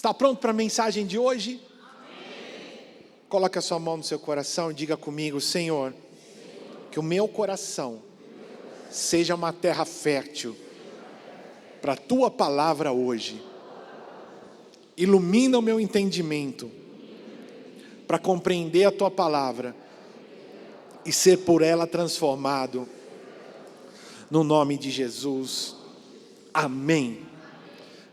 Está pronto para a mensagem de hoje? Amém. Coloque a sua mão no seu coração e diga comigo: Senhor, que o meu coração seja uma terra fértil para a Tua palavra hoje. Ilumina o meu entendimento para compreender a Tua palavra e ser por ela transformado. No nome de Jesus. Amém.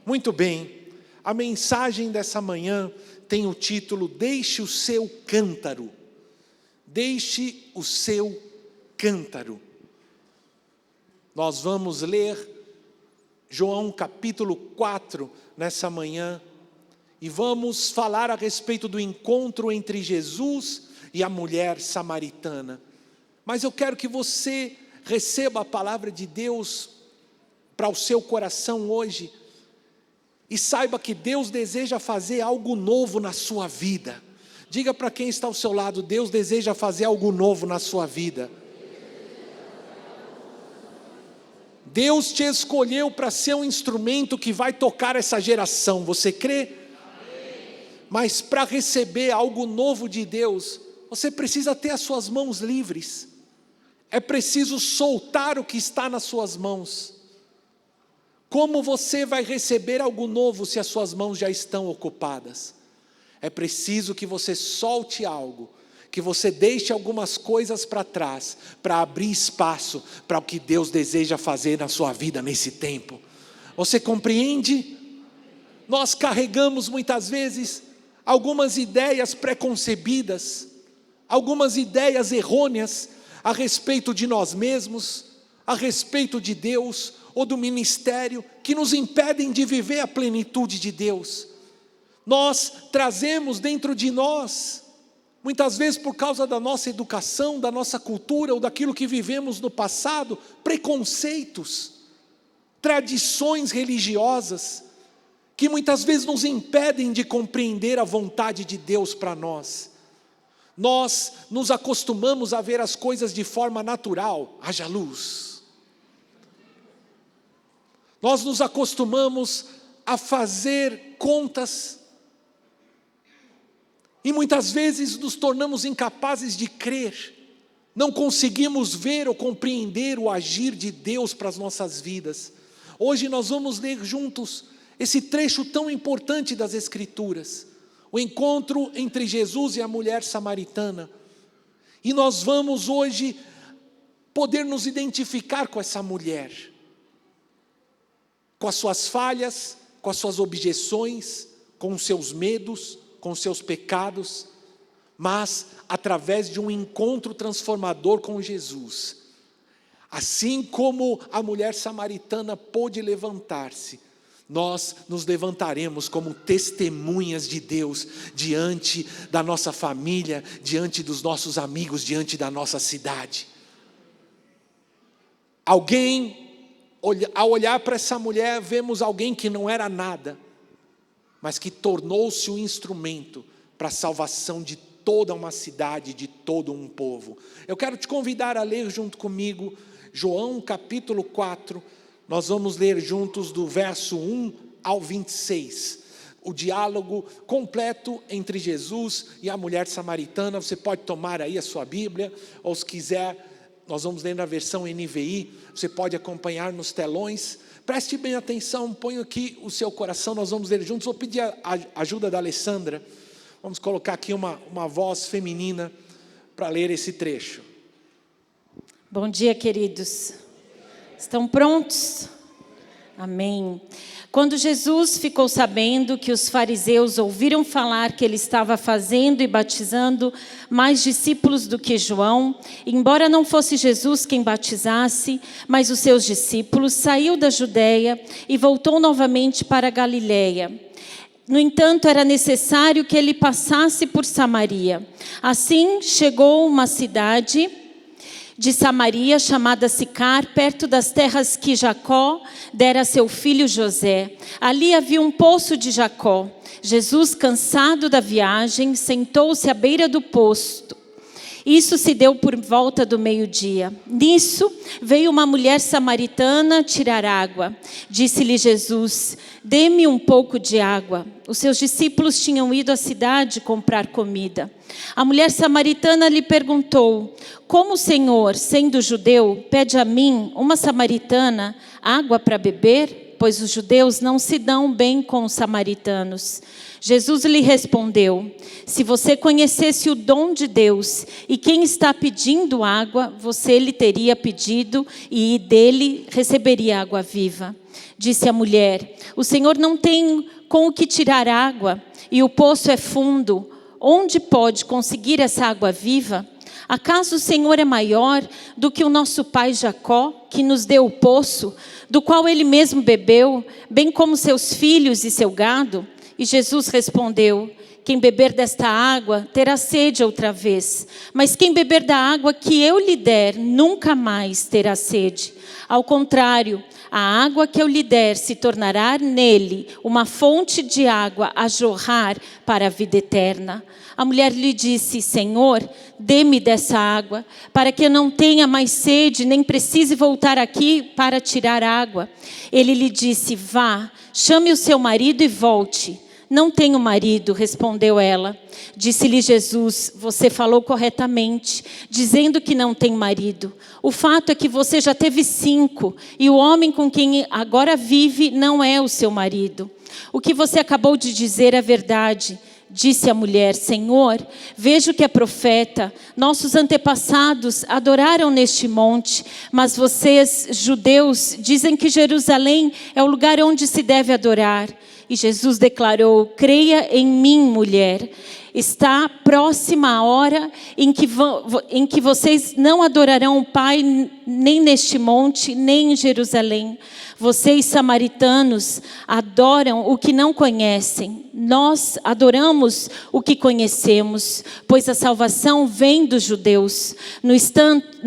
Muito bem. A mensagem dessa manhã tem o título: Deixe o seu cântaro. Deixe o seu cântaro. Nós vamos ler João capítulo 4 nessa manhã e vamos falar a respeito do encontro entre Jesus e a mulher samaritana. Mas eu quero que você receba a palavra de Deus para o seu coração hoje. E saiba que Deus deseja fazer algo novo na sua vida. Diga para quem está ao seu lado: Deus deseja fazer algo novo na sua vida. Deus te escolheu para ser um instrumento que vai tocar essa geração. Você crê? Mas para receber algo novo de Deus, você precisa ter as suas mãos livres. É preciso soltar o que está nas suas mãos. Como você vai receber algo novo se as suas mãos já estão ocupadas? É preciso que você solte algo, que você deixe algumas coisas para trás, para abrir espaço para o que Deus deseja fazer na sua vida nesse tempo. Você compreende? Nós carregamos muitas vezes algumas ideias preconcebidas, algumas ideias errôneas a respeito de nós mesmos, a respeito de Deus ou do ministério, que nos impedem de viver a plenitude de Deus. Nós trazemos dentro de nós, muitas vezes por causa da nossa educação, da nossa cultura ou daquilo que vivemos no passado, preconceitos, tradições religiosas, que muitas vezes nos impedem de compreender a vontade de Deus para nós. Nós nos acostumamos a ver as coisas de forma natural, haja luz. Nós nos acostumamos a fazer contas e muitas vezes nos tornamos incapazes de crer. Não conseguimos ver ou compreender o agir de Deus para as nossas vidas. Hoje nós vamos ler juntos esse trecho tão importante das Escrituras, o encontro entre Jesus e a mulher samaritana. E nós vamos hoje poder nos identificar com essa mulher, com as suas falhas, com as suas objeções, com os seus medos, com os seus pecados, mas através de um encontro transformador com Jesus. Assim como a mulher samaritana pôde levantar-se, nós nos levantaremos como testemunhas de Deus diante da nossa família, diante dos nossos amigos, diante da nossa cidade. Ao olhar para essa mulher, vemos alguém que não era nada, mas que tornou-se um instrumento para a salvação de toda uma cidade, de todo um povo. Eu quero te convidar a ler junto comigo João capítulo 4, nós vamos ler juntos do verso 1 ao 26, o diálogo completo entre Jesus e a mulher samaritana. Você pode tomar aí a sua Bíblia, ou se quiser, nós vamos ler na versão NVI, você pode acompanhar nos telões. Preste bem atenção, põe aqui o seu coração, nós vamos ler juntos. Vou pedir a ajuda da Alessandra, vamos colocar aqui uma voz feminina para ler esse trecho. Bom dia, queridos. Estão prontos? Amém. Quando Jesus ficou sabendo que os fariseus ouviram falar que ele estava fazendo e batizando mais discípulos do que João, embora não fosse Jesus quem batizasse, mas os seus discípulos, saiu da Judeia e voltou novamente para a Galileia. No entanto, era necessário que ele passasse por Samaria. Assim, chegou a uma cidade de Samaria, chamada Sicar, perto das terras que Jacó dera a seu filho José. Ali havia um poço de Jacó. Jesus, cansado da viagem, sentou-se à beira do poço. Isso se deu por volta do meio-dia. Nisso, veio uma mulher samaritana tirar água. Disse-lhe Jesus: dê-me um pouco de água. Os seus discípulos tinham ido à cidade comprar comida. A mulher samaritana lhe perguntou: como o Senhor, sendo judeu, pede a mim, uma samaritana, água para beber? Pois os judeus não se dão bem com os samaritanos. Jesus lhe respondeu: se você conhecesse o dom de Deus e quem está pedindo água, você lhe teria pedido e dele receberia água viva. Disse a mulher: o Senhor não tem com o que tirar água e o poço é fundo. Onde pode conseguir essa água viva? Acaso o Senhor é maior do que o nosso pai Jacó, que nos deu o poço, do qual ele mesmo bebeu, bem como seus filhos e seu gado? E Jesus respondeu: quem beber desta água terá sede outra vez, mas quem beber da água que eu lhe der nunca mais terá sede. Ao contrário, a água que eu lhe der se tornará nele uma fonte de água a jorrar para a vida eterna. A mulher lhe disse: Senhor, dê-me dessa água, para que eu não tenha mais sede, nem precise voltar aqui para tirar água. Ele lhe disse: vá, chame o seu marido e volte. Não tenho marido, respondeu ela. Disse-lhe Jesus: você falou corretamente, dizendo que não tem marido. O fato é que você já teve 5, e o homem com quem agora vive não é o seu marido. O que você acabou de dizer é verdade. Disse a mulher: Senhor, vejo que é profeta. Nossos antepassados adoraram neste monte, mas vocês, judeus, dizem que Jerusalém é o lugar onde se deve adorar. E Jesus declarou: creia em mim, mulher. Está próxima a hora em que vocês não adorarão o Pai nem neste monte, nem em Jerusalém. Vocês, samaritanos, adoram o que não conhecem. Nós adoramos o que conhecemos, pois a salvação vem dos judeus. No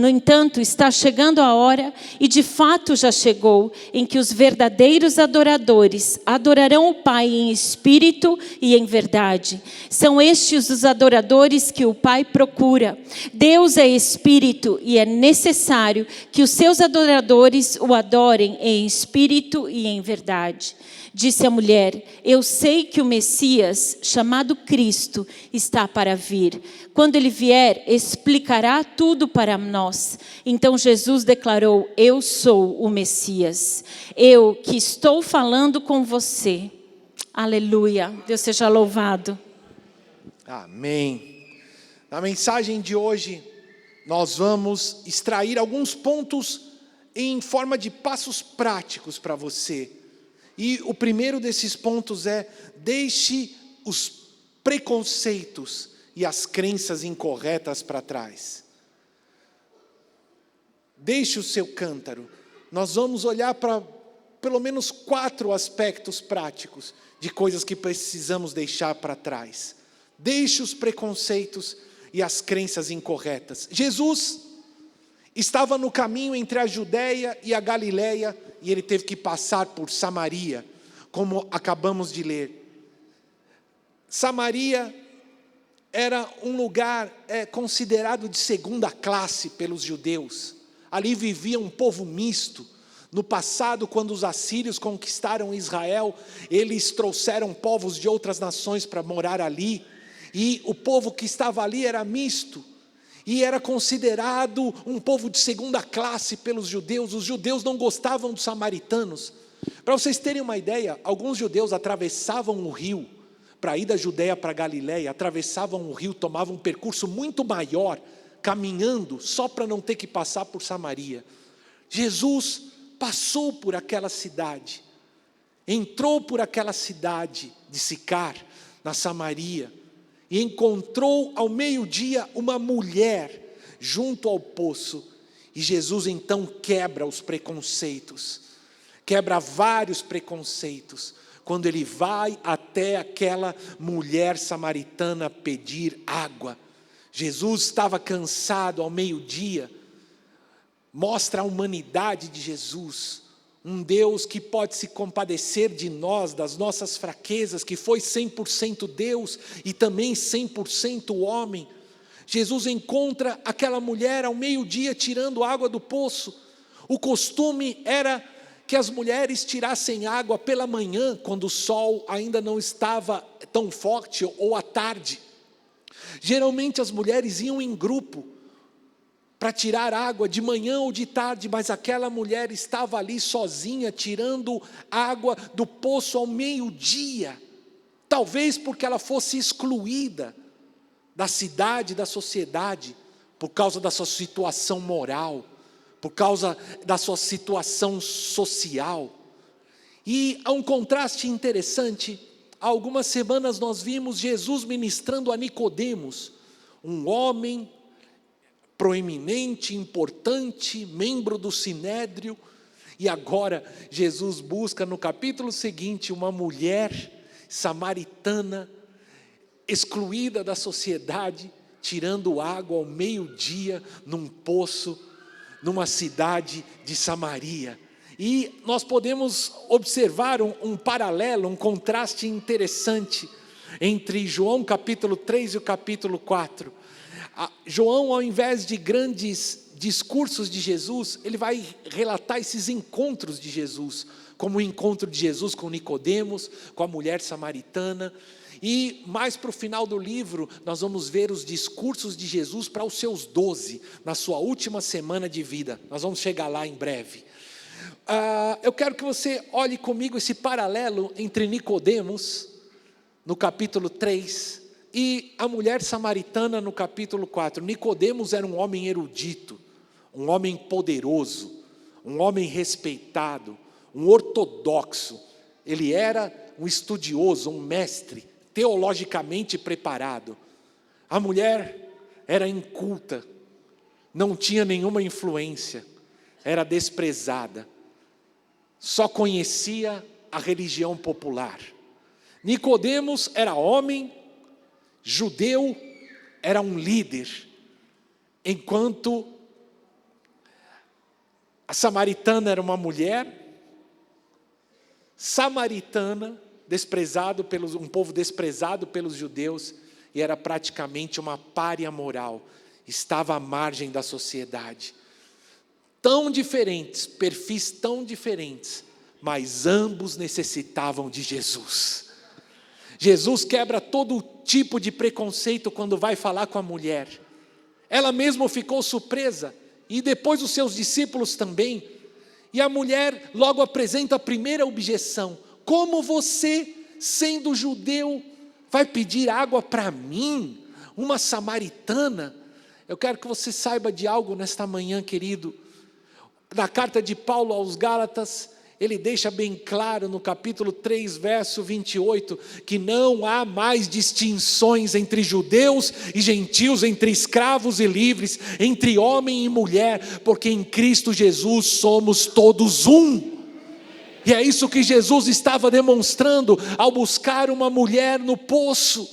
entanto, está chegando a hora, e de fato já chegou, em que os verdadeiros adoradores adorarão o Pai em espírito e em verdade. São estes os adoradores que o Pai procura. Deus é espírito e é necessário que os seus adoradores o adorem em espírito e em verdade. Disse a mulher: eu sei que o Messias, chamado Cristo, está para vir. Quando ele vier, explicará tudo para nós. Então Jesus declarou: eu sou o Messias. Eu que estou falando com você. Aleluia. Deus seja louvado. Amém. Na mensagem de hoje, nós vamos extrair alguns pontos em forma de passos práticos para você. E o primeiro desses pontos é: deixe os preconceitos e as crenças incorretas para trás. Deixe o seu cântaro. Nós vamos olhar para pelo menos 4 aspectos práticos de coisas que precisamos deixar para trás. Deixe os preconceitos e as crenças incorretas. Jesus estava no caminho entre a Judéia e a Galileia, e ele teve que passar por Samaria, como acabamos de ler. Samaria era um lugar considerado de segunda classe pelos judeus. Ali vivia um povo misto. No passado, quando os assírios conquistaram Israel, eles trouxeram povos de outras nações para morar ali, e o povo que estava ali era misto, e era considerado um povo de segunda classe pelos judeus. Os judeus não gostavam dos samaritanos. Para vocês terem uma ideia, alguns judeus atravessavam o rio para ir da Judéia para a Galileia, atravessavam o rio, tomavam um percurso muito maior, caminhando, só para não ter que passar por Samaria. Jesus passou por aquela cidade, entrou por aquela cidade de Sicar, na Samaria, e encontrou ao meio-dia uma mulher junto ao poço. E Jesus então quebra os preconceitos, quebra vários preconceitos, quando ele vai até aquela mulher samaritana pedir água. Jesus estava cansado ao meio-dia. Mostra a humanidade de Jesus, um Deus que pode se compadecer de nós, das nossas fraquezas, que foi 100% Deus e também 100% homem. Jesus encontra aquela mulher ao meio-dia tirando água do poço. O costume era que as mulheres tirassem água pela manhã, quando o sol ainda não estava tão forte, ou à tarde. Geralmente as mulheres iam em grupo para tirar água de manhã ou de tarde, mas aquela mulher estava ali sozinha, tirando água do poço ao meio-dia. Talvez porque ela fosse excluída da cidade, da sociedade, por causa da sua situação moral, por causa da sua situação social. E há um contraste interessante. Há algumas semanas nós vimos Jesus ministrando a Nicodemos, um homem proeminente, importante, membro do Sinédrio, e agora Jesus busca no capítulo seguinte uma mulher samaritana, excluída da sociedade, tirando água ao meio-dia num poço, numa cidade de Samaria. E nós podemos observar um paralelo, um contraste interessante entre João capítulo 3 e o capítulo 4. João, ao invés de grandes discursos de Jesus, ele vai relatar esses encontros de Jesus, como o encontro de Jesus com Nicodemos, com a mulher samaritana. E mais para o final do livro, nós vamos ver os discursos de Jesus para os seus 12, na sua última semana de vida. Nós vamos chegar lá em breve. Eu quero que você olhe comigo esse paralelo entre Nicodemos, no capítulo 3, e a mulher samaritana no capítulo 4. Nicodemos era um homem erudito, um homem poderoso, um homem respeitado, um ortodoxo. Ele era um estudioso, um mestre, teologicamente preparado. A mulher era inculta, não tinha nenhuma influência, era desprezada, só conhecia a religião popular. Nicodemos era homem, judeu, era um líder, enquanto a samaritana era uma mulher samaritana, um povo desprezado pelos judeus, e era praticamente uma pária moral, estava à margem da sociedade. Tão diferentes, perfis tão diferentes, mas ambos necessitavam de Jesus. Jesus quebra todo tipo de preconceito quando vai falar com a mulher. Ela mesma ficou surpresa, e depois os seus discípulos também. E a mulher logo apresenta a primeira objeção: como você, sendo judeu, vai pedir água para mim, uma samaritana? Eu quero que você saiba de algo nesta manhã, querido. Na carta de Paulo aos Gálatas, ele deixa bem claro no capítulo 3, verso 28, que não há mais distinções entre judeus e gentios, entre escravos e livres, entre homem e mulher, porque em Cristo Jesus somos todos um. E é isso que Jesus estava demonstrando ao buscar uma mulher no poço,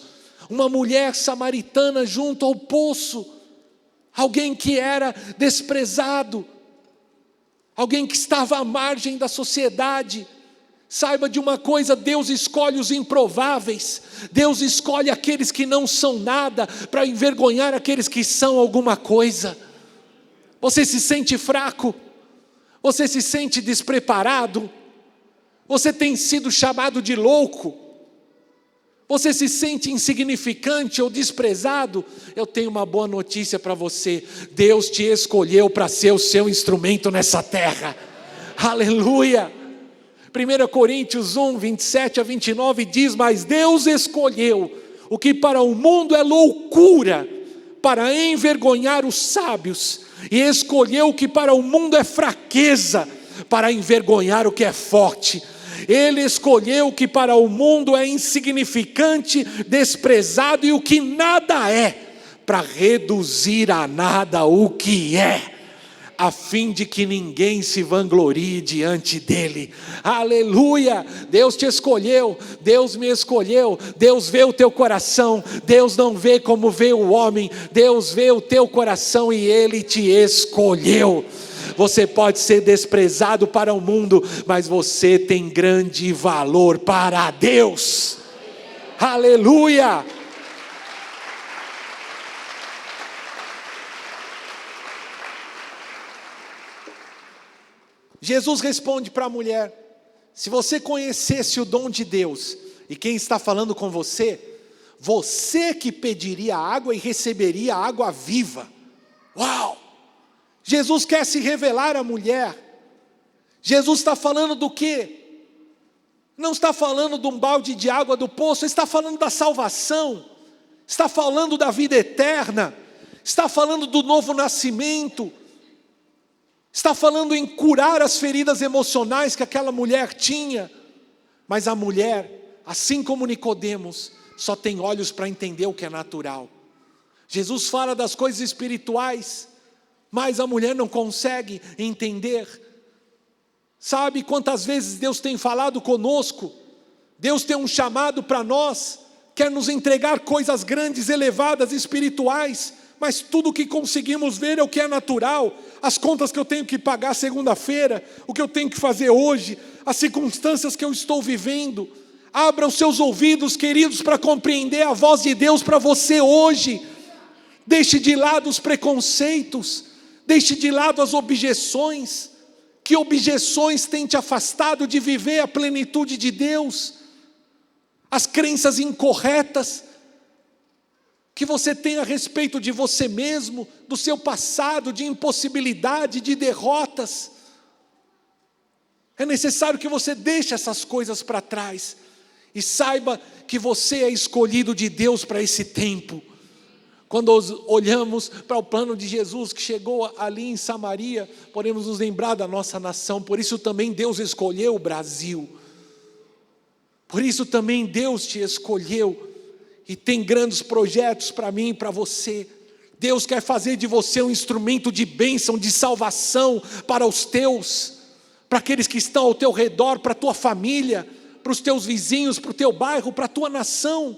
uma mulher samaritana junto ao poço, alguém que era desprezado, alguém que estava à margem da sociedade. Saiba de uma coisa: Deus escolhe os improváveis, Deus escolhe aqueles que não são nada, para envergonhar aqueles que são alguma coisa. Você se sente fraco? Você se sente despreparado? Você tem sido chamado de louco? Você se sente insignificante ou desprezado? Eu tenho uma boa notícia para você: Deus te escolheu para ser o seu instrumento nessa terra. Aleluia! 1 Coríntios 1, 27 a 29 diz: mas Deus escolheu o que para o mundo é loucura, para envergonhar os sábios, e escolheu o que para o mundo é fraqueza, para envergonhar o que é forte. Ele escolheu o que para o mundo é insignificante, desprezado, e o que nada é, para reduzir a nada o que é, a fim de que ninguém se vanglorie diante dele. Aleluia! Deus te escolheu, Deus me escolheu. Deus vê o teu coração, Deus não vê como vê o homem. Deus vê o teu coração e Ele te escolheu. Você pode ser desprezado para o mundo, mas você tem grande valor para Deus. Aleluia! Jesus responde para a mulher: se você conhecesse o dom de Deus, e quem está falando com você, você que pediria água e receberia água viva. Uau! Jesus quer se revelar à mulher. Jesus está falando do quê? Não está falando de um balde de água do poço, está falando da salvação, está falando da vida eterna, está falando do novo nascimento, está falando em curar as feridas emocionais que aquela mulher tinha. Mas a mulher, assim como Nicodemos, só tem olhos para entender o que é natural. Jesus fala das coisas espirituais, mas a mulher não consegue entender. Sabe quantas vezes Deus tem falado conosco? Deus tem um chamado para nós, quer nos entregar coisas grandes, elevadas, espirituais, mas tudo que conseguimos ver é o que é natural, as contas que eu tenho que pagar segunda-feira, o que eu tenho que fazer hoje, as circunstâncias que eu estou vivendo. Abra os seus ouvidos, queridos, para compreender a voz de Deus para você hoje. Deixe de lado os preconceitos, deixe de lado as objeções. Que objeções têm te afastado de viver a plenitude de Deus? As crenças incorretas que você tem a respeito de você mesmo, do seu passado, de impossibilidade, de derrotas. É necessário que você deixe essas coisas para trás e saiba que você é escolhido de Deus para esse tempo. Quando olhamos para o plano de Jesus que chegou ali em Samaria, podemos nos lembrar da nossa nação. Por isso também Deus escolheu o Brasil. Por isso também Deus te escolheu e tem grandes projetos para mim e para você. Deus quer fazer de você um instrumento de bênção, de salvação para os teus, para aqueles que estão ao teu redor, para a tua família, para os teus vizinhos, para o teu bairro, para a tua nação.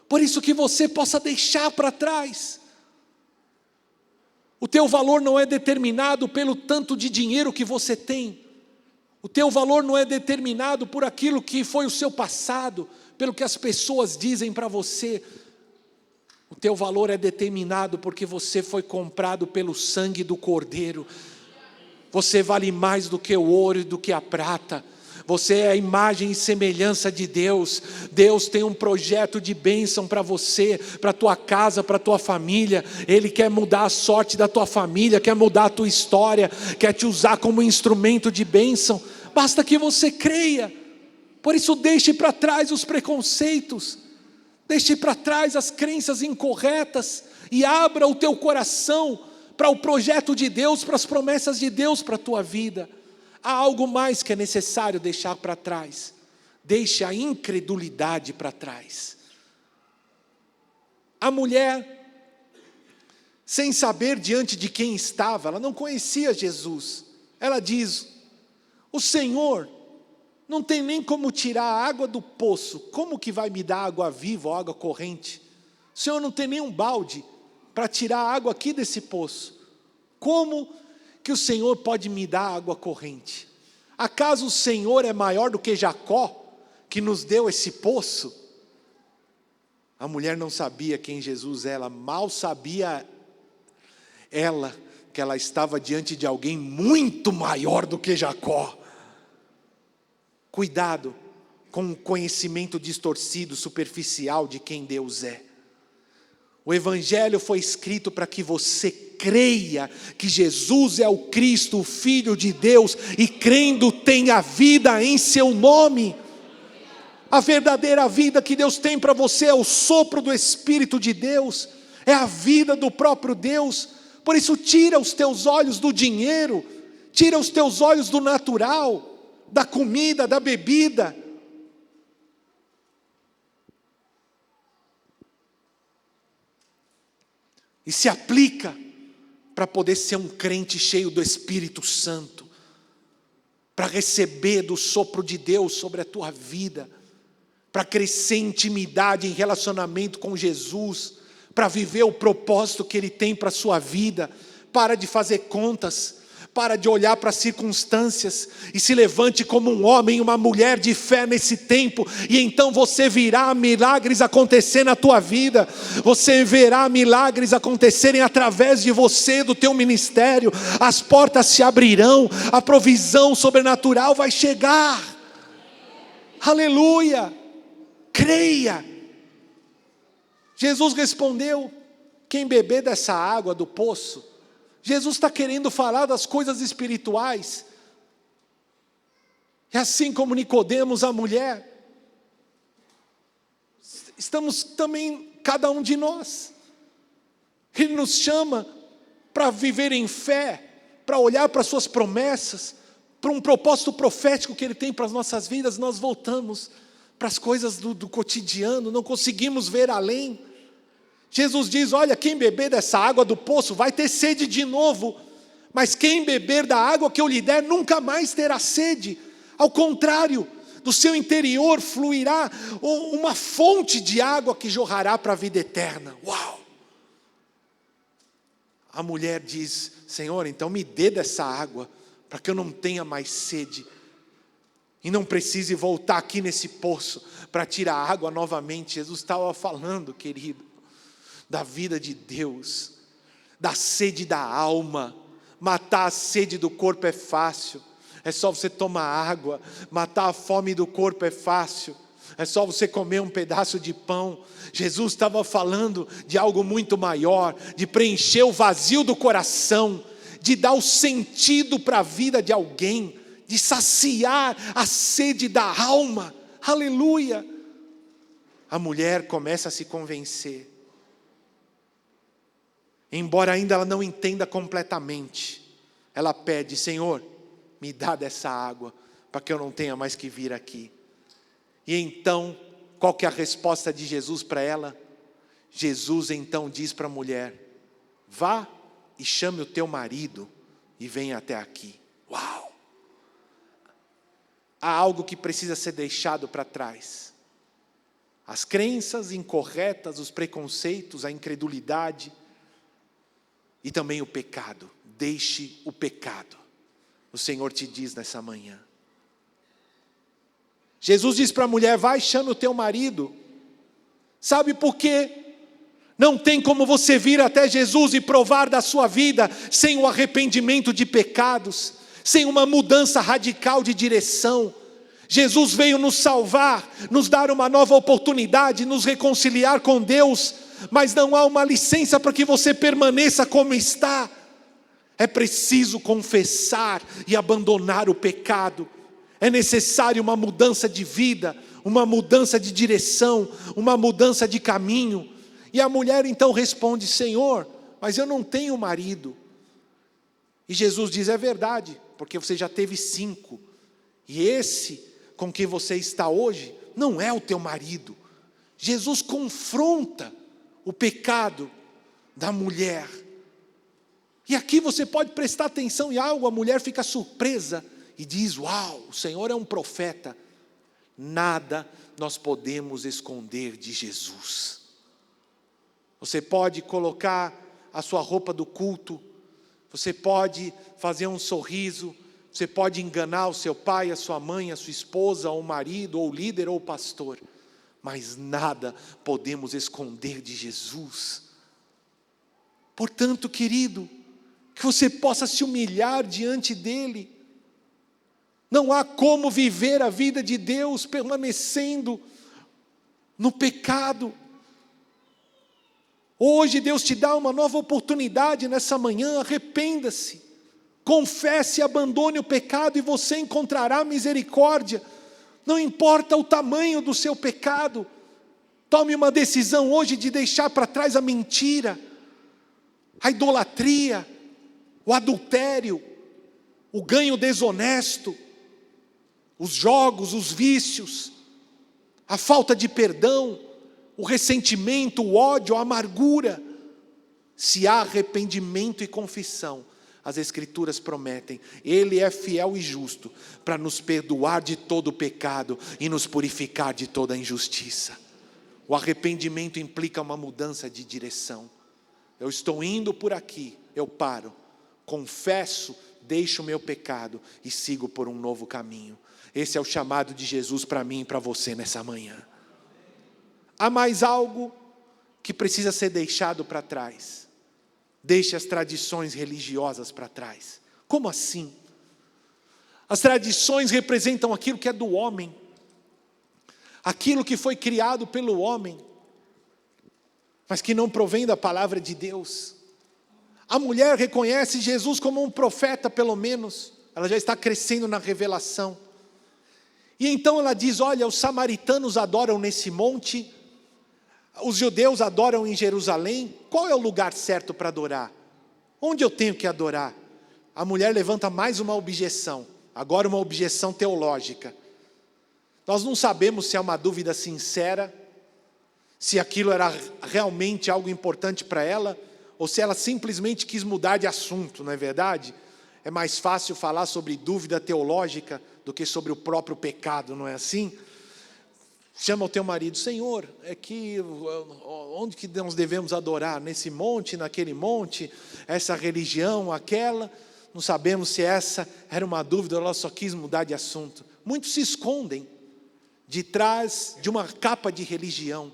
Por isso que você possa deixar para trás. O teu valor não é determinado pelo tanto de dinheiro que você tem. O teu valor não é determinado por aquilo que foi o seu passado, pelo que as pessoas dizem para você. O teu valor é determinado porque você foi comprado pelo sangue do Cordeiro. Você vale mais do que o ouro e do que a prata. Você é a imagem e semelhança de Deus. Deus tem um projeto de bênção para você, para a tua casa, para a tua família. Ele quer mudar a sorte da tua família, quer mudar a tua história, quer te usar como instrumento de bênção. Basta que você creia. Por isso deixe para trás os preconceitos, deixe para trás as crenças incorretas e abra o teu coração para o projeto de Deus, para as promessas de Deus para a tua vida. Há algo mais que é necessário deixar para trás. Deixe a incredulidade para trás. A mulher, sem saber diante de quem estava, ela não conhecia Jesus. Ela diz: o Senhor não tem nem como tirar a água do poço. Como que vai me dar água viva ou água corrente? O Senhor não tem nem um balde para tirar a água aqui desse poço. Como que o Senhor pode me dar água corrente? Acaso o Senhor é maior do que Jacó, que nos deu esse poço? A mulher não sabia quem Jesus era, mal sabia ela que ela estava diante de alguém muito maior do que Jacó. Cuidado com o conhecimento distorcido, superficial de quem Deus é. O Evangelho foi escrito para que você creia que Jesus é o Cristo, o Filho de Deus, e crendo tenha vida em seu nome. A verdadeira vida que Deus tem para você é o sopro do Espírito de Deus, é a vida do próprio Deus. Por isso tira os teus olhos do dinheiro, tira os teus olhos do natural, da comida, da bebida. E se aplica para poder ser um crente cheio do Espírito Santo, para receber do sopro de Deus sobre a tua vida, para crescer em intimidade, em relacionamento com Jesus, para viver o propósito que Ele tem para a sua vida. Para de fazer contas, Para de olhar para as circunstâncias e se levante como um homem, uma mulher de fé nesse tempo, e então você verá milagres acontecer na tua vida, você verá milagres acontecerem através de você, do teu ministério, as portas se abrirão, a provisão sobrenatural vai chegar. Aleluia, creia. Jesus respondeu: quem beber dessa água do poço, Jesus está querendo falar das coisas espirituais. É assim como Nicodemos, a mulher. Estamos também, cada um de nós. Ele nos chama para viver em fé, para olhar para as suas promessas, para um propósito profético que Ele tem para as nossas vidas. Nós voltamos para as coisas do cotidiano, não conseguimos ver além. Jesus diz: olha, quem beber dessa água do poço vai ter sede de novo, mas quem beber da água que eu lhe der nunca mais terá sede. Ao contrário, do seu interior fluirá uma fonte de água que jorrará para a vida eterna. Uau! A mulher diz: Senhor, então me dê dessa água, para que eu não tenha mais sede, e não precise voltar aqui nesse poço para tirar água novamente. Jesus estava falando, querido, da vida de Deus, da sede da alma. Matar a sede do corpo é fácil, é só você tomar água. Matar a fome do corpo é fácil, é só você comer um pedaço de pão. Jesus estava falando de algo muito maior, de preencher o vazio do coração, de dar o sentido para a vida de alguém, de saciar a sede da alma. Aleluia! A mulher começa a se convencer. Embora ainda ela não entenda completamente, ela pede: Senhor, me dá dessa água, para que eu não tenha mais que vir aqui. E então, qual que é a resposta de Jesus para ela? Jesus então diz para a mulher: vá e chame o teu marido e venha até aqui. Uau! Há algo que precisa ser deixado para trás. As crenças incorretas, os preconceitos, a incredulidade, e também o pecado. Deixe o pecado. O Senhor te diz nessa manhã. Jesus diz para a mulher: vai, chame o teu marido. Sabe por quê? Não tem como você vir até Jesus e provar da sua vida sem o arrependimento de pecados, sem uma mudança radical de direção. Jesus veio nos salvar, nos dar uma nova oportunidade, nos reconciliar com Deus, mas não há uma licença para que você permaneça como está. É preciso confessar e abandonar o pecado. É necessário uma mudança de vida, uma mudança de direção, uma mudança de caminho. E a mulher então responde: Senhor, mas eu não tenho marido. E Jesus diz: é verdade, porque você já teve 5. E esse com quem você está hoje não é o teu marido. Jesus confronta o pecado da mulher. E aqui você pode prestar atenção em algo. A mulher fica surpresa e diz: uau, o Senhor é um profeta. Nada nós podemos esconder de Jesus. Você pode colocar a sua roupa do culto, você pode fazer um sorriso, você pode enganar o seu pai, a sua mãe, a sua esposa, ou o marido, ou o líder, ou o pastor, mas nada podemos esconder de Jesus. Portanto, querido, que você possa se humilhar diante dele. Não há como viver a vida de Deus permanecendo no pecado. Hoje Deus te dá uma nova oportunidade nessa manhã. Arrependa-se, confesse e abandone o pecado e você encontrará misericórdia. Não importa o tamanho do seu pecado, tome uma decisão hoje de deixar para trás a mentira, a idolatria, o adultério, o ganho desonesto, os jogos, os vícios, a falta de perdão, o ressentimento, o ódio, a amargura. Se há arrependimento e confissão, as Escrituras prometem, Ele é fiel e justo para nos perdoar de todo o pecado e nos purificar de toda a injustiça. O arrependimento implica uma mudança de direção. Eu estou indo por aqui, eu paro, confesso deixo o meu pecado e sigo por um novo caminho. Esse é o chamado de Jesus para mim e para você nessa manhã. Há mais algo que precisa ser deixado para trás. Deixe as tradições religiosas para trás. Como assim? As tradições representam aquilo que é do homem, aquilo que foi criado pelo homem, mas que não provém da palavra de Deus. A mulher reconhece Jesus como um profeta, pelo menos, ela já está crescendo na revelação. E então ela diz: olha, os samaritanos adoram nesse monte, os judeus adoram em Jerusalém, qual é o lugar certo para adorar? Onde eu tenho que adorar? A mulher levanta mais uma objeção, agora uma objeção teológica. Nós não sabemos se é uma dúvida sincera, se aquilo era realmente algo importante para ela, ou se ela simplesmente quis mudar de assunto, não é verdade? É mais fácil falar sobre dúvida teológica do que sobre o próprio pecado, não é assim? Chama o teu marido: Senhor, onde que nós devemos adorar? Nesse monte, naquele monte, essa religião, aquela? Não sabemos se essa era uma dúvida, ela só quis mudar de assunto. Muitos se escondem de trás de uma capa de religião,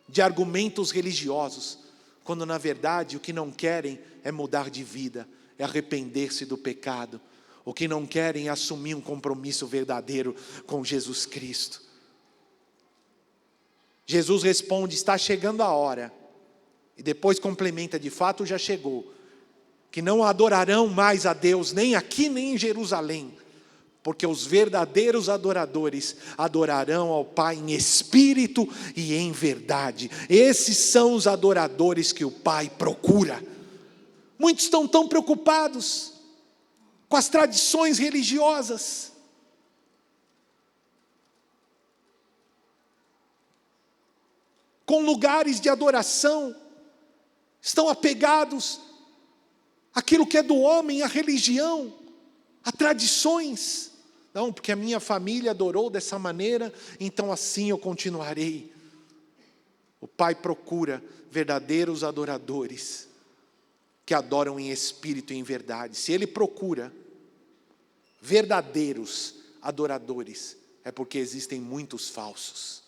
de argumentos religiosos, quando na verdade o que não querem é mudar de vida, é arrepender-se do pecado. O que não querem é assumir um compromisso verdadeiro com Jesus Cristo. Jesus responde: está chegando a hora, e depois complementa: de fato já chegou, que não adorarão mais a Deus, nem aqui nem em Jerusalém, porque os verdadeiros adoradores adorarão ao Pai em espírito e em verdade. Esses são os adoradores que o Pai procura. Muitos estão tão preocupados com as tradições religiosas, com lugares de adoração, estão apegados àquilo que é do homem, à religião, a tradições. Não, porque a minha família adorou dessa maneira, então assim eu continuarei. O Pai procura verdadeiros adoradores, que adoram em espírito e em verdade. Se Ele procura verdadeiros adoradores, é porque existem muitos falsos.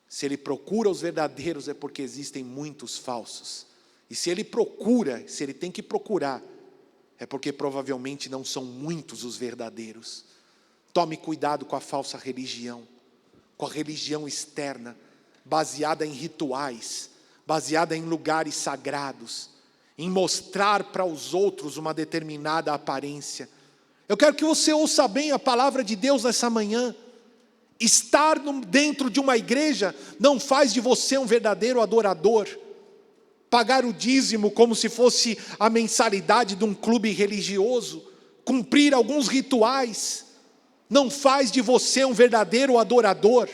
Se Ele procura os verdadeiros, é porque existem muitos falsos. E se Ele procura, se Ele tem que procurar, é porque provavelmente não são muitos os verdadeiros. Tome cuidado com a falsa religião, com a religião externa, baseada em rituais, baseada em lugares sagrados, em mostrar para os outros uma determinada aparência. Eu quero que você ouça bem a palavra de Deus nessa manhã. Estar dentro de uma igreja não faz de você um verdadeiro adorador. Pagar o dízimo como se fosse a mensalidade de um clube religioso, cumprir alguns rituais, não faz de você um verdadeiro adorador.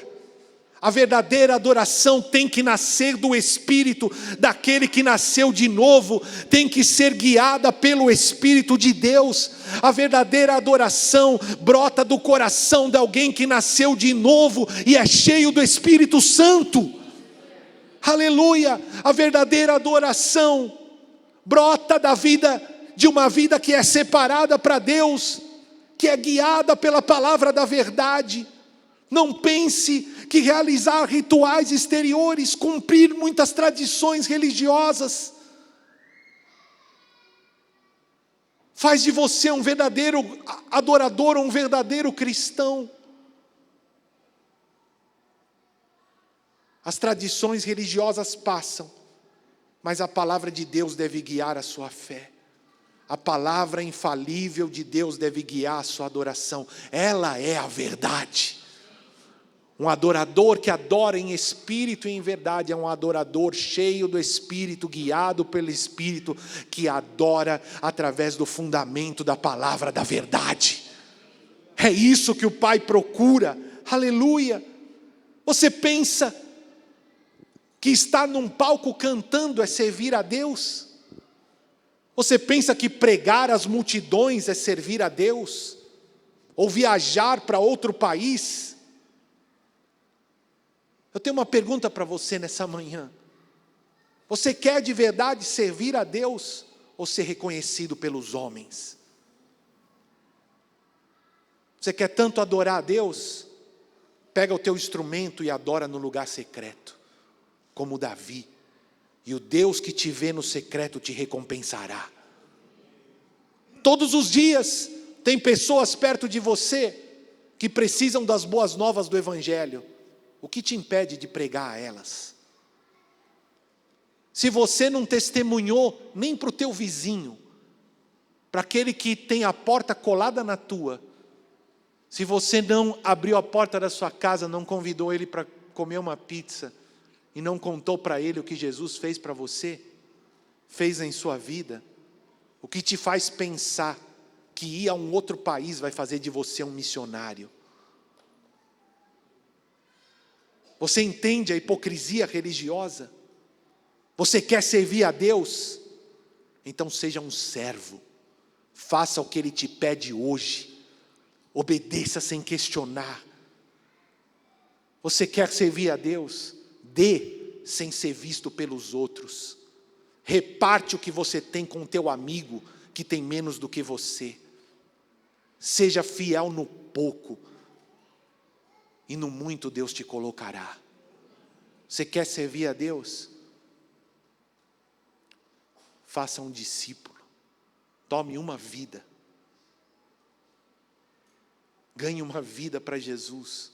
A verdadeira adoração tem que nascer do Espírito, daquele que nasceu de novo, tem que ser guiada pelo Espírito de Deus. A verdadeira adoração brota do coração de alguém que nasceu de novo e é cheio do Espírito Santo. Aleluia! A verdadeira adoração brota da vida, de uma vida que é separada para Deus, que é guiada pela palavra da verdade. Não pense que realizar rituais exteriores, cumprir muitas tradições religiosas, faz de você um verdadeiro adorador, um verdadeiro cristão. As tradições religiosas passam, mas a palavra de Deus deve guiar a sua fé. A palavra infalível de Deus deve guiar a sua adoração. Ela é a verdade. Um adorador que adora em espírito e em verdade é um adorador cheio do Espírito, guiado pelo Espírito, que adora através do fundamento da palavra da verdade. É isso que o Pai procura. Aleluia! Você pensa que estar num palco cantando é servir a Deus? Você pensa que pregar às multidões é servir a Deus? Ou viajar para outro país? Eu tenho uma pergunta para você nessa manhã. Você quer de verdade servir a Deus ou ser reconhecido pelos homens? Você quer tanto adorar a Deus? Pega o teu instrumento e adora no lugar secreto, como Davi. E o Deus que te vê no secreto te recompensará. Todos os dias tem pessoas perto de você que precisam das boas novas do Evangelho. O que te impede de pregar a elas? Se você não testemunhou nem para o teu vizinho, para aquele que tem a porta colada na tua, se você não abriu a porta da sua casa, não convidou ele para comer uma pizza, e não contou para ele o que Jesus fez para você, fez em sua vida, o que te faz pensar que ir a um outro país vai fazer de você um missionário? Você entende a hipocrisia religiosa? Você quer servir a Deus? Então seja um servo. Faça o que Ele te pede hoje. Obedeça sem questionar. Você quer servir a Deus? Dê sem ser visto pelos outros. Reparte o que você tem com o teu amigo que tem menos do que você. Seja fiel no pouco. E no muito Deus te colocará. Você quer servir a Deus? Faça um discípulo. Tome uma vida. Ganhe uma vida para Jesus.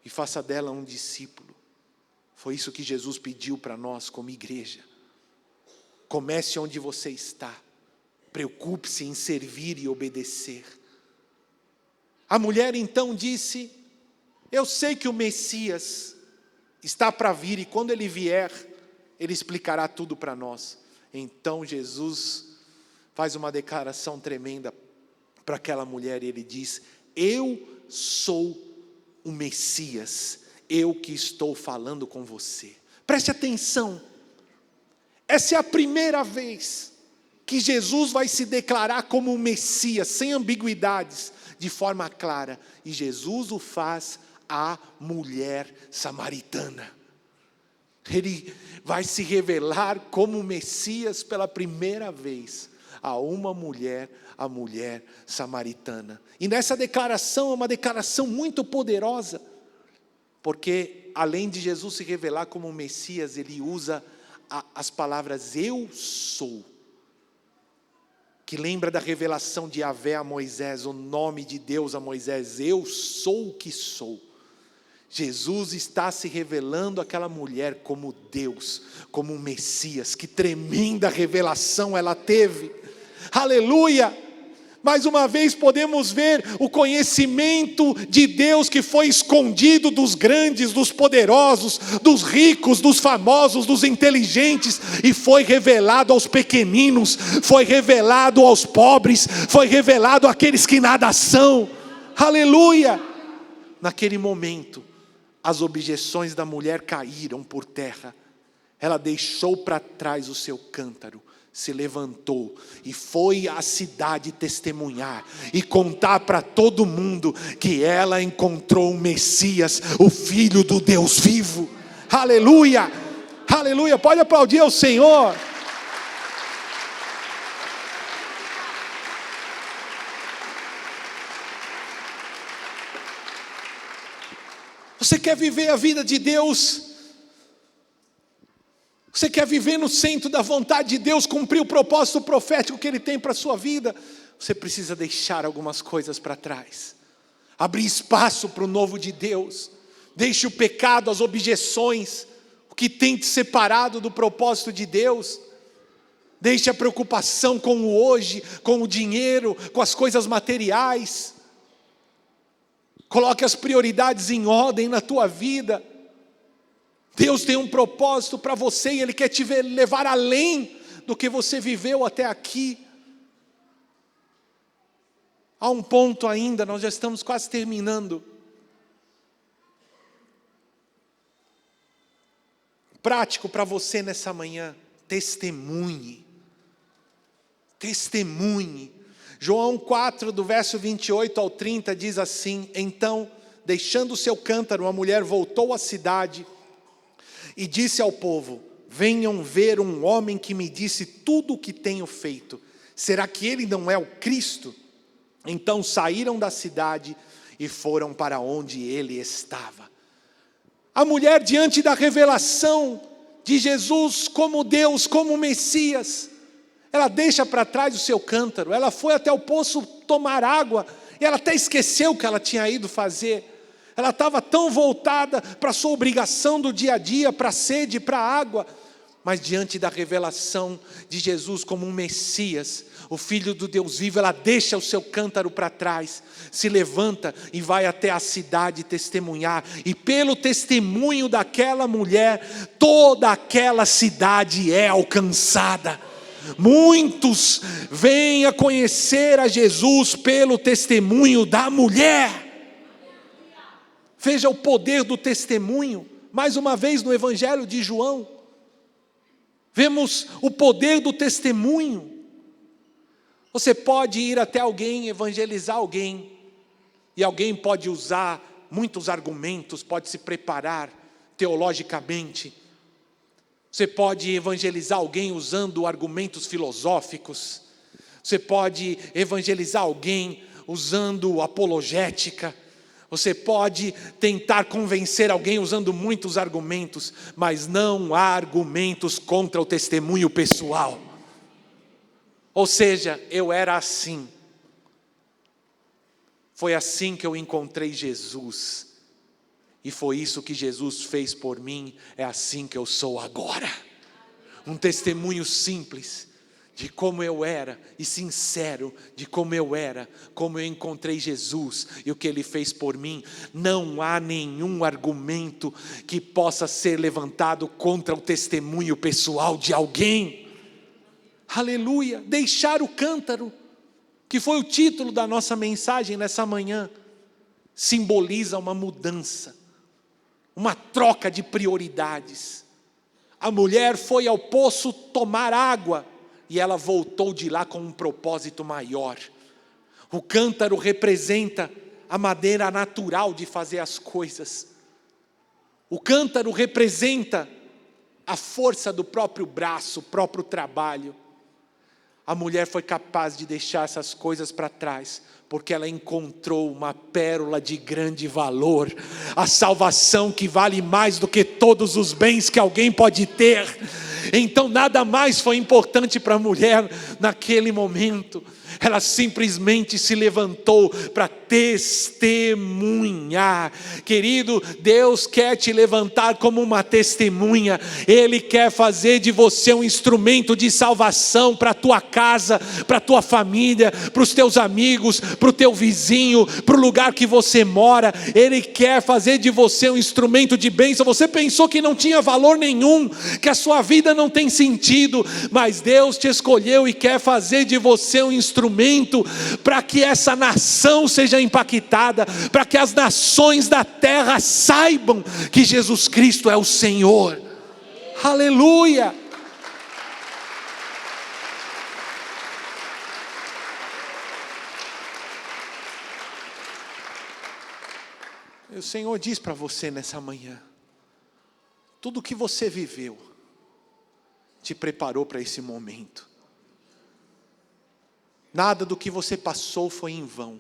E faça dela um discípulo. Foi isso que Jesus pediu para nós como igreja. Comece onde você está. Preocupe-se em servir e obedecer. A mulher então disse: eu sei que o Messias está para vir, e quando ele vier, ele explicará tudo para nós. Então Jesus faz uma declaração tremenda para aquela mulher, e ele diz: eu sou o Messias, eu que estou falando com você. Preste atenção, essa é a primeira vez que Jesus vai se declarar como o Messias, sem ambiguidades, de forma clara, e Jesus o faz à mulher samaritana. Ele vai se revelar como Messias pela primeira vez a uma mulher, a mulher samaritana. E nessa declaração, é uma declaração muito poderosa, porque além de Jesus se revelar como Messias, ele usa as palavras eu sou, que lembra da revelação de Yahvé a Moisés, o nome de Deus a Moisés, eu sou o que sou. Jesus está se revelando àquela mulher como Deus, como um Messias. Que tremenda revelação ela teve, aleluia! Mais uma vez podemos ver o conhecimento de Deus que foi escondido dos grandes, dos poderosos, dos ricos, dos famosos, dos inteligentes, e foi revelado aos pequeninos, foi revelado aos pobres, foi revelado àqueles que nada são, aleluia! Naquele momento, as objeções da mulher caíram por terra. Ela deixou para trás o seu cântaro, se levantou e foi à cidade testemunhar e contar para todo mundo que ela encontrou o Messias, o Filho do Deus vivo. Aleluia, aleluia, pode aplaudir ao Senhor. Você quer viver a vida de Deus? Você quer viver no centro da vontade de Deus, cumprir o propósito profético que Ele tem para a sua vida? Você precisa deixar algumas coisas para trás. Abrir espaço para o novo de Deus. Deixe o pecado, as objeções, o que tem te separado do propósito de Deus. Deixe a preocupação com o hoje, com o dinheiro, com as coisas materiais. Coloque as prioridades em ordem na tua vida. Deus tem um propósito para você e Ele quer te levar além do que você viveu até aqui. Há um ponto ainda, nós já estamos quase terminando. Prático para você nessa manhã: testemunhe. Testemunhe. João 4, do verso 28 ao 30, diz assim: então, deixando o seu cântaro, a mulher voltou à cidade e disse ao povo: venham ver um homem que me disse tudo o que tenho feito. Será que ele não é o Cristo? Então saíram da cidade e foram para onde ele estava. A mulher, diante da revelação de Jesus como Deus, como Messias, ela deixa para trás o seu cântaro, ela foi até o poço tomar água, e ela até esqueceu o que ela tinha ido fazer. Ela estava tão voltada para a sua obrigação do dia a dia, para a sede, para a água, mas diante da revelação de Jesus como um Messias, o Filho do Deus vivo, ela deixa o seu cântaro para trás, se levanta e vai até a cidade testemunhar, e pelo testemunho daquela mulher, toda aquela cidade é alcançada. Muitos vêm a conhecer a Jesus pelo testemunho da mulher. Veja o poder do testemunho, mais uma vez no Evangelho de João, vemos o poder do testemunho. Você pode ir até alguém, evangelizar alguém, e alguém pode usar muitos argumentos, pode se preparar teologicamente. Você pode evangelizar alguém usando argumentos filosóficos. Você pode evangelizar alguém usando apologética. Você pode tentar convencer alguém usando muitos argumentos, mas não há argumentos contra o testemunho pessoal. Ou seja, eu era assim. Foi assim que eu encontrei Jesus. E foi isso que Jesus fez por mim, é assim que eu sou agora. Um testemunho simples de como eu era, e sincero de como eu era, como eu encontrei Jesus e o que Ele fez por mim. Não há nenhum argumento que possa ser levantado contra o testemunho pessoal de alguém. Aleluia! Deixar o cântaro, que foi o título da nossa mensagem nessa manhã, simboliza uma mudança, uma troca de prioridades. A mulher foi ao poço tomar água, e ela voltou de lá com um propósito maior. O cântaro representa a maneira natural de fazer as coisas. O cântaro representa a força do próprio braço, o próprio trabalho. A mulher foi capaz de deixar essas coisas para trás, porque ela encontrou uma pérola de grande valor, a salvação que vale mais do que todos os bens que alguém pode ter. Então nada mais foi importante para a mulher naquele momento. Ela simplesmente se levantou para testemunhar. Querido, Deus quer te levantar como uma testemunha. Ele quer fazer de você um instrumento de salvação para a tua casa, para a tua família, para os teus amigos, para o teu vizinho, para o lugar que você mora. Ele quer fazer de você um instrumento de bênção. Você pensou que não tinha valor nenhum, que a sua vida não tem sentido, mas Deus te escolheu e quer fazer de você um instrumento para que essa nação seja impactada, para que as nações da terra saibam que Jesus Cristo é o Senhor. Aleluia! O Senhor diz para você nessa manhã: tudo que você viveu te preparou para esse momento. Nada do que você passou foi em vão,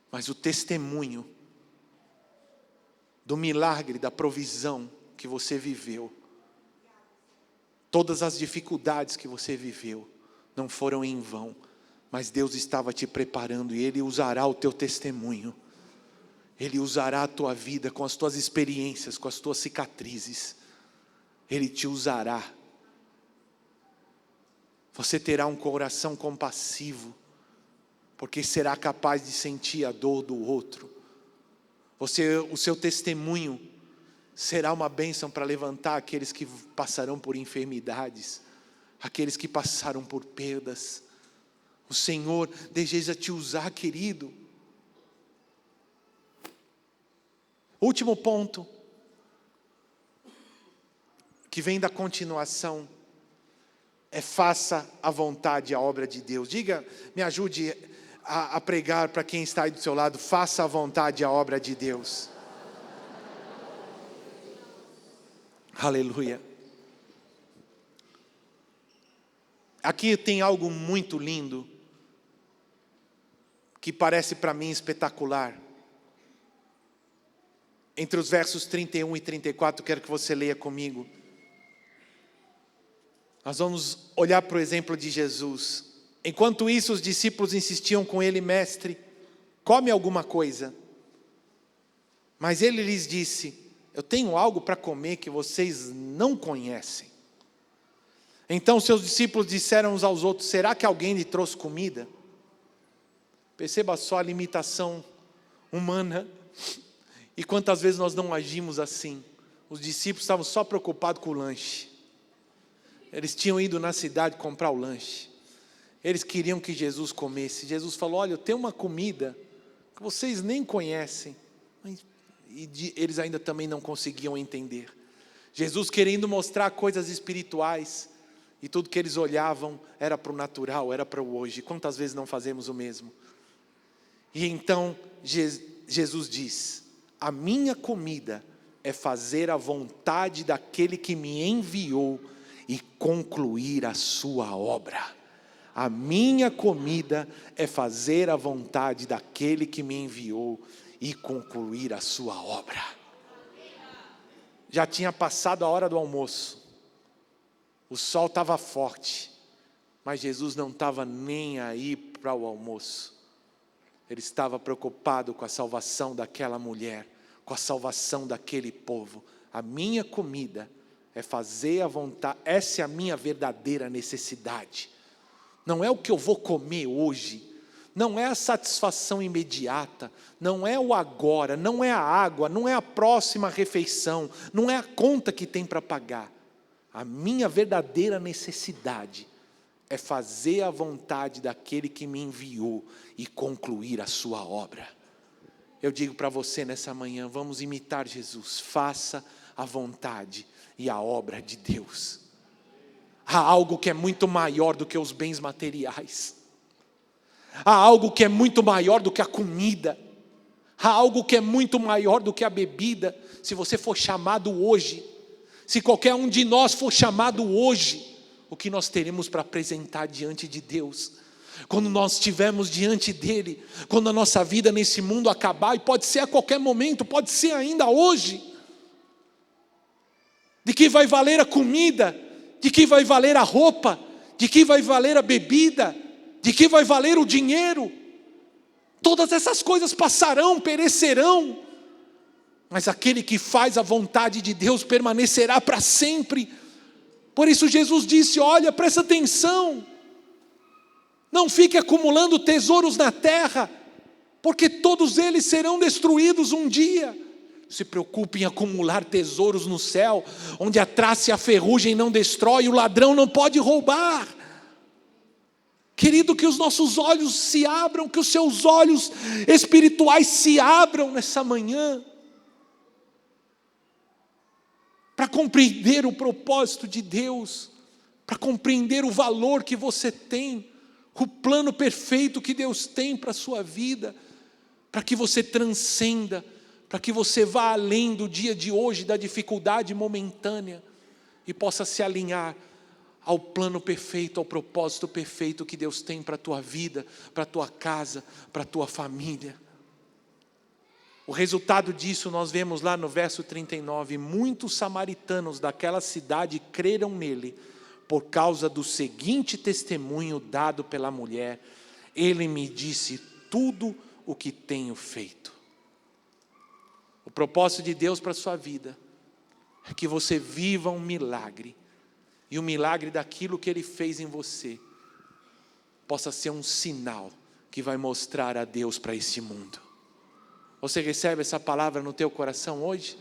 mas o testemunho do milagre, da provisão que você viveu, todas as dificuldades que você viveu, não foram em vão, mas Deus estava te preparando, e Ele usará o teu testemunho, Ele usará a tua vida com as tuas experiências, com as tuas cicatrizes, Ele te usará. Você terá um coração compassivo, porque será capaz de sentir a dor do outro. O seu testemunho será uma bênção para levantar aqueles que passarão por enfermidades, aqueles que passaram por perdas. O Senhor deseja te usar, querido. Último ponto, que vem da continuação, é faça a vontade e a obra de Deus. Diga, me ajude a pregar para quem está aí do seu lado: faça a vontade e a obra de Deus. Aleluia. Aqui tem algo muito lindo, que parece para mim espetacular. Entre os versos 31 e 34, quero que você leia comigo. Nós vamos olhar para o exemplo de Jesus. Enquanto isso, os discípulos insistiam com ele: mestre, come alguma coisa. Mas ele lhes disse: eu tenho algo para comer que vocês não conhecem. Então seus discípulos disseram uns aos outros: será que alguém lhe trouxe comida? Perceba só a limitação humana. E quantas vezes nós não agimos assim. Os discípulos estavam só preocupados com o lanche. Eles tinham ido na cidade comprar o lanche. Eles queriam que Jesus comesse. Jesus falou: olha, eu tenho uma comida que vocês nem conhecem. E eles ainda também não conseguiam entender. Jesus querendo mostrar coisas espirituais. E tudo que eles olhavam era para o natural, era para o hoje. Quantas vezes não fazemos o mesmo? E então Jesus diz: a minha comida é fazer a vontade daquele que me enviou e concluir a sua obra. A minha comida é fazer a vontade daquele que me enviou e concluir a sua obra. Já tinha passado a hora do almoço. O sol estava forte, mas Jesus não estava nem aí para o almoço. Ele estava preocupado com a salvação daquela mulher, com a salvação daquele povo. A minha comida é fazer a vontade, essa é a minha verdadeira necessidade. Não é o que eu vou comer hoje, não é a satisfação imediata, não é o agora, não é a água, não é a próxima refeição, não é a conta que tem para pagar. A minha verdadeira necessidade é fazer a vontade daquele que me enviou e concluir a sua obra. Eu digo para você nessa manhã: vamos imitar Jesus. Faça a vontade e a obra de Deus. Há algo que é muito maior do que os bens materiais. Há algo que é muito maior do que a comida. Há algo que é muito maior do que a bebida. Se você for chamado hoje, se qualquer um de nós for chamado hoje, o que nós teremos para apresentar diante de Deus? Quando nós estivermos diante dele, quando a nossa vida nesse mundo acabar, e pode ser a qualquer momento, pode ser ainda hoje. De que vai valer a comida? De que vai valer a roupa? De que vai valer a bebida? De que vai valer o dinheiro? Todas essas coisas passarão, perecerão. Mas aquele que faz a vontade de Deus permanecerá para sempre. Por isso Jesus disse: olha, presta atenção. Não fique acumulando tesouros na terra, porque todos eles serão destruídos um dia. Se preocupe em acumular tesouros no céu, onde a traça e a ferrugem não destrói, o ladrão não pode roubar. Querido, que os nossos olhos se abram, que os seus olhos espirituais se abram nessa manhã, para compreender o propósito de Deus, para compreender o valor que você tem, o plano perfeito que Deus tem para a sua vida, para que você transcenda, para que você vá além do dia de hoje, da dificuldade momentânea, e possa se alinhar ao plano perfeito, ao propósito perfeito que Deus tem para a tua vida, para a tua casa, para a tua família. O resultado disso nós vemos lá no verso 39, muitos samaritanos daquela cidade creram nele, por causa do seguinte testemunho dado pela mulher: ele me disse tudo o que tenho feito. O propósito de Deus para a sua vida é que você viva um milagre, e o milagre daquilo que Ele fez em você possa ser um sinal que vai mostrar a Deus para esse mundo. Você recebe essa palavra no teu coração hoje?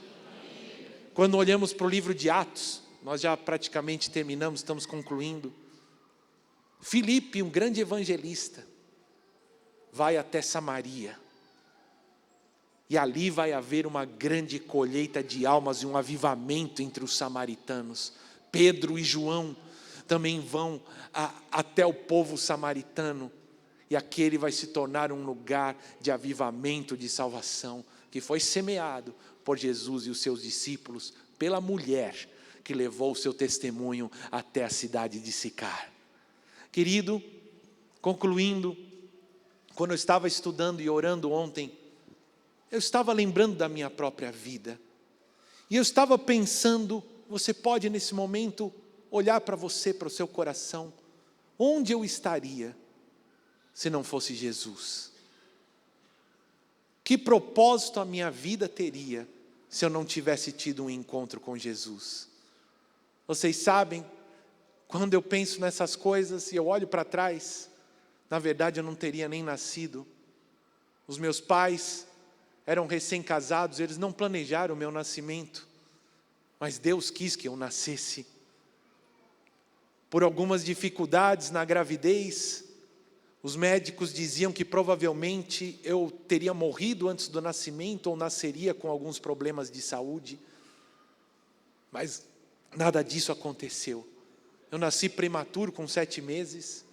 Quando olhamos para o livro de Atos, nós já praticamente terminamos, estamos concluindo. Filipe, um grande evangelista, vai até Samaria. E ali vai haver uma grande colheita de almas e um avivamento entre os samaritanos. Pedro e João também vão até o povo samaritano. E aquele vai se tornar um lugar de avivamento, de salvação, que foi semeado por Jesus e os seus discípulos, pela mulher que levou o seu testemunho até a cidade de Sicar. Querido, concluindo, quando eu estava estudando e orando ontem, eu estava lembrando da minha própria vida. E eu estava pensando, você pode nesse momento olhar para você, para o seu coração, onde eu estaria se não fosse Jesus? Que propósito a minha vida teria se eu não tivesse tido um encontro com Jesus? Vocês sabem, quando eu penso nessas coisas e eu olho para trás, na verdade eu não teria nem nascido. Os meus pais eram recém-casados, eles não planejaram o meu nascimento, mas Deus quis que eu nascesse. Por algumas dificuldades na gravidez, os médicos diziam que provavelmente eu teria morrido antes do nascimento ou nasceria com alguns problemas de saúde. Mas nada disso aconteceu. Eu nasci prematuro com 7 meses,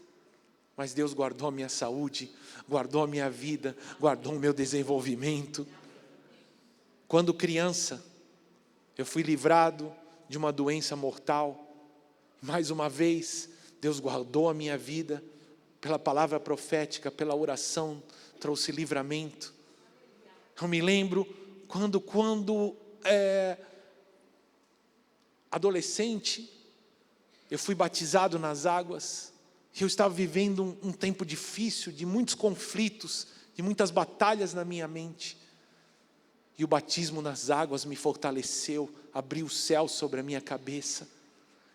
mas Deus guardou a minha saúde, guardou a minha vida, guardou o meu desenvolvimento. Quando criança, eu fui livrado de uma doença mortal. Mais uma vez, Deus guardou a minha vida, pela palavra profética, pela oração, trouxe livramento. Eu me lembro quando adolescente, eu fui batizado nas águas, e eu estava vivendo um tempo difícil, de muitos conflitos, de muitas batalhas na minha mente. E o batismo nas águas me fortaleceu, abriu o céu sobre a minha cabeça.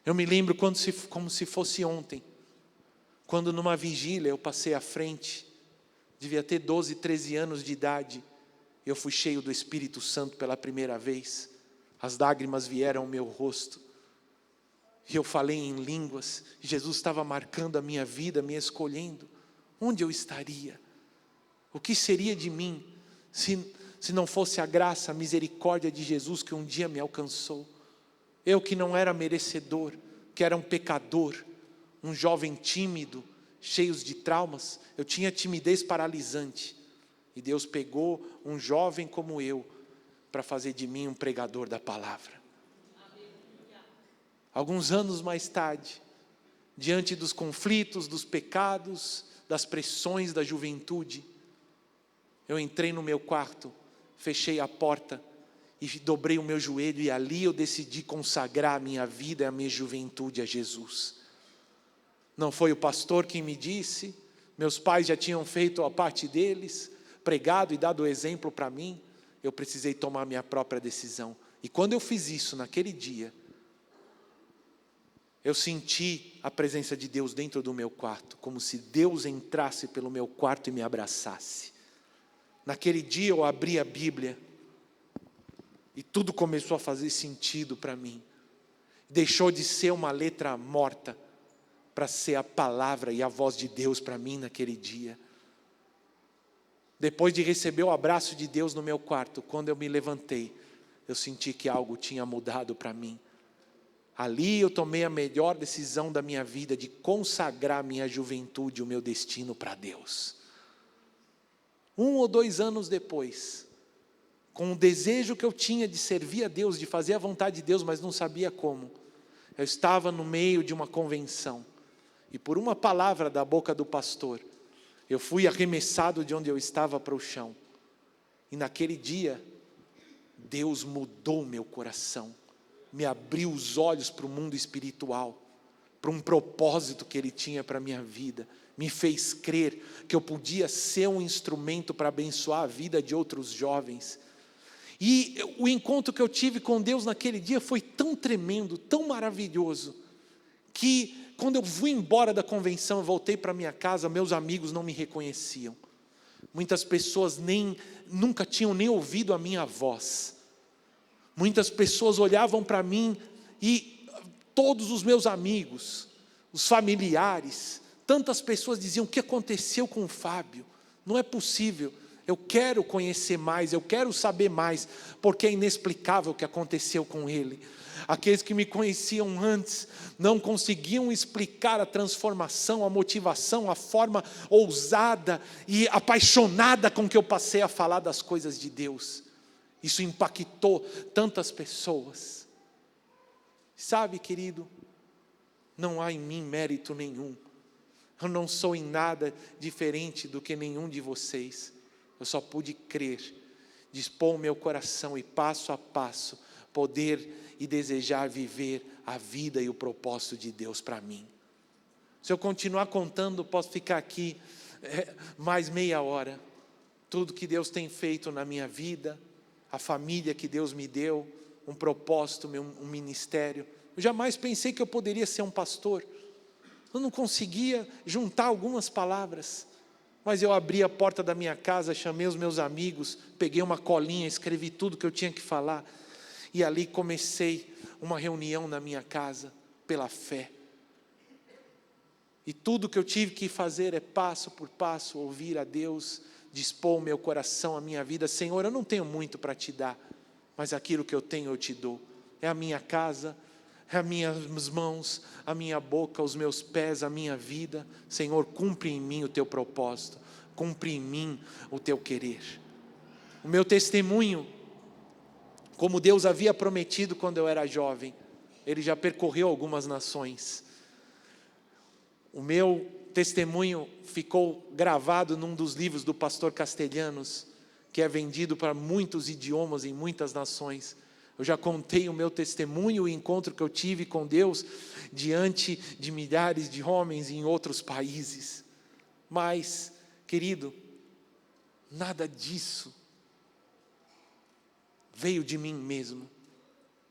Eu me lembro como se fosse ontem, quando numa vigília eu passei à frente, devia ter 12, 13 anos de idade, eu fui cheio do Espírito Santo pela primeira vez, as lágrimas vieram ao meu rosto, e eu falei em línguas, Jesus estava marcando a minha vida, me escolhendo. Onde eu estaria? O que seria de mim, se não fosse a graça, a misericórdia de Jesus que um dia me alcançou? Eu que não era merecedor, que era um pecador, um jovem tímido, cheio de traumas, eu tinha timidez paralisante. E Deus pegou um jovem como eu, para fazer de mim um pregador da palavra. Alguns anos mais tarde, diante dos conflitos, dos pecados, das pressões da juventude, eu entrei no meu quarto, fechei a porta e dobrei o meu joelho, e ali eu decidi consagrar a minha vida e a minha juventude a Jesus. Não foi o pastor quem me disse, meus pais já tinham feito a parte deles, pregado e dado o exemplo para mim, eu precisei tomar a minha própria decisão. E quando eu fiz isso naquele dia, eu senti a presença de Deus dentro do meu quarto, como se Deus entrasse pelo meu quarto e me abraçasse. Naquele dia eu abri a Bíblia, e tudo começou a fazer sentido para mim. Deixou de ser uma letra morta, para ser a palavra e a voz de Deus para mim naquele dia. Depois de receber o abraço de Deus no meu quarto, quando eu me levantei, eu senti que algo tinha mudado para mim. Ali eu tomei a melhor decisão da minha vida, de consagrar minha juventude, o meu destino para Deus. 1 ou 2 anos depois, com o desejo que eu tinha de servir a Deus, de fazer a vontade de Deus, mas não sabia como, eu estava no meio de uma convenção, e por uma palavra da boca do pastor, eu fui arremessado de onde eu estava para o chão. E naquele dia, Deus mudou o meu coração, me abriu os olhos para o mundo espiritual, para um propósito que Ele tinha para a minha vida, me fez crer que eu podia ser um instrumento para abençoar a vida de outros jovens. E o encontro que eu tive com Deus naquele dia foi tão tremendo, tão maravilhoso, que quando eu fui embora da convenção, eu voltei para minha casa, meus amigos não me reconheciam. Muitas pessoas nunca tinham nem ouvido a minha voz. Muitas pessoas olhavam para mim e todos os meus amigos, os familiares, tantas pessoas diziam: o que aconteceu com o Fábio? Não é possível, eu quero conhecer mais, eu quero saber mais, porque é inexplicável o que aconteceu com ele. Aqueles que me conheciam antes não conseguiam explicar a transformação, a motivação, a forma ousada e apaixonada com que eu passei a falar das coisas de Deus. Isso impactou tantas pessoas. Sabe, querido, não há em mim mérito nenhum. Eu não sou em nada diferente do que nenhum de vocês. Eu só pude crer, dispor o meu coração e passo a passo poder e desejar viver a vida e o propósito de Deus para mim. Se eu continuar contando, posso ficar aqui mais meia hora. Tudo que Deus tem feito na minha vida, a família que Deus me deu, um propósito, um ministério. Eu jamais pensei que eu poderia ser um pastor. Eu não conseguia juntar algumas palavras. Mas eu abri a porta da minha casa, chamei os meus amigos, peguei uma colinha, escrevi tudo que eu tinha que falar. E ali comecei uma reunião na minha casa, pela fé. E tudo que eu tive que fazer é passo por passo, ouvir a Deus, dispor o meu coração, a minha vida. Senhor, eu não tenho muito para te dar, mas aquilo que eu tenho eu te dou. É a minha casa, é as minhas mãos, a minha boca, os meus pés, a minha vida. Senhor, cumpre em mim o teu propósito, cumpre em mim o teu querer. O meu testemunho, como Deus havia prometido quando eu era jovem, Ele já percorreu algumas nações. O meu testemunho ficou gravado num dos livros do pastor Castellanos, que é vendido para muitos idiomas em muitas nações. Eu já contei o meu testemunho, o encontro que eu tive com Deus diante de milhares de homens em outros países. Mas, querido, nada disso veio de mim mesmo.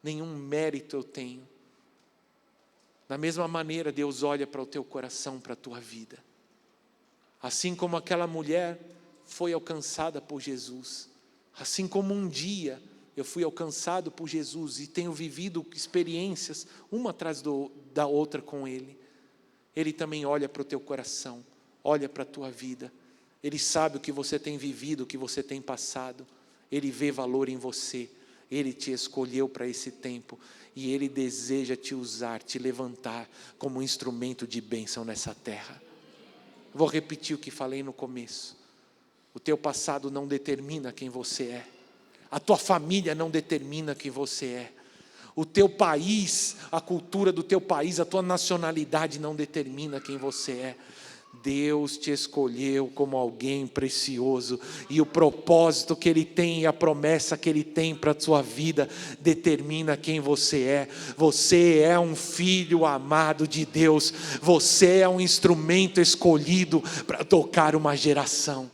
Nenhum mérito eu tenho. Da mesma maneira, Deus olha para o teu coração, para a tua vida. Assim como aquela mulher foi alcançada por Jesus, assim como um dia eu fui alcançado por Jesus e tenho vivido experiências uma atrás da outra com Ele, Ele também olha para o teu coração, olha para a tua vida. Ele sabe o que você tem vivido, o que você tem passado. Ele vê valor em você. Ele te escolheu para esse tempo e Ele deseja te usar, te levantar como um instrumento de bênção nessa terra. Vou repetir o que falei no começo. O teu passado não determina quem você é. A tua família não determina quem você é. O teu país, a cultura do teu país, a tua nacionalidade não determina quem você é. Deus te escolheu como alguém precioso e o propósito que Ele tem e a promessa que Ele tem para a sua vida determina quem você é. Você é um filho amado de Deus, você é um instrumento escolhido para tocar uma geração.